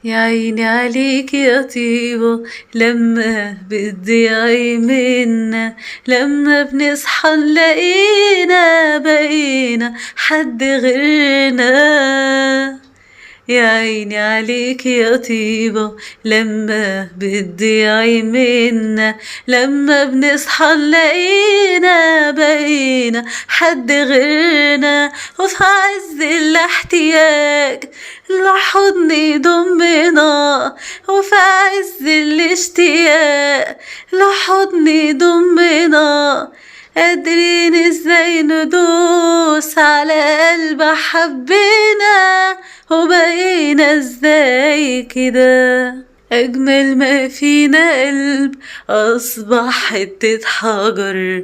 يا عيني عليك يا طيبة لما بتضيعي منا، لما بنصحى نلاقينا بقينا حد غيرنا. يا عيني عليك يا طيبة لما بتضيعي منا، لما بنصحى نلاقينا بقينا حد غيرنا. وفي عز الاحتياج لحضن يضمنا، وفي عز الاشتياق لحضن يضمنا. قادرين ازاي ندوس على قلب حبنا، وبقينا ازاي كده. أجمل ما فينا قلب أصبح حتة حجر،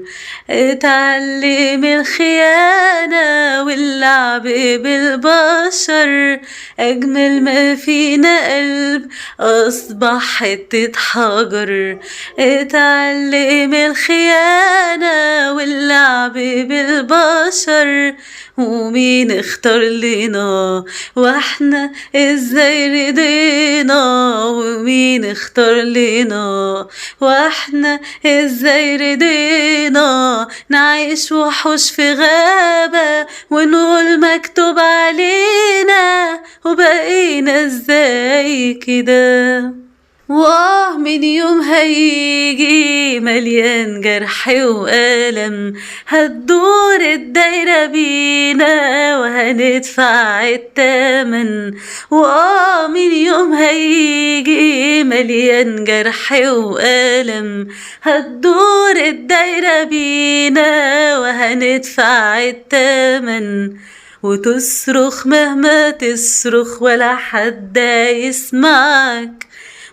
اتعلم الخيانة واللعب بالبشر. أجمل ما فينا قلب أصبح حتة حجر، اتعلم الخيانة واللعب بالبشر. ومين اختار لنا واحنا ازاي رضينا، ومين اختار لنا واحنا ازاي رضينا. نعيش وحوش في غابة ونقول مكتوب علينا، وبقينا ازاي كده. من يوم هيجي مليان جرح وألم، هتدور الدايرة بينا وهندفع التمن. من يوم هيجي مليان جرح وألم، هتدور الدايرة بينا وهندفع التمن. وتصرخ مهما تصرخ ولا حد يسمعك،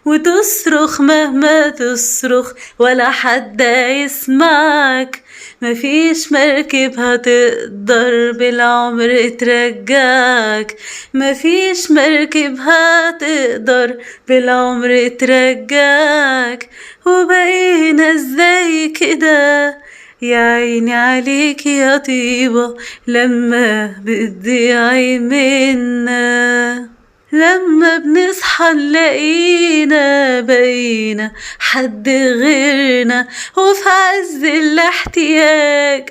وتصرخ مهما تصرخ ولا حد يسمعك. مفيش مركب هتقدر بالعمر ترجعك، مفيش مركب هتقدر بالعمر ترجعك. وبقينا ازاي كده. يا عيني عليك يا طيبة لما بتضيعي منا، لما بنصحى نلاقينا بقينا حد غيرنا. وفي عز الاحتياج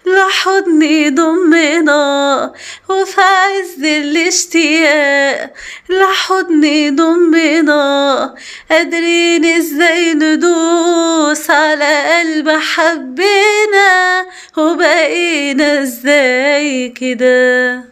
لحضن يضمنا، وفي عز الاشتياق لحضن يضمنا. قادرين ازاي ندوس على قلب حبنا، وبقينا ازاي كده.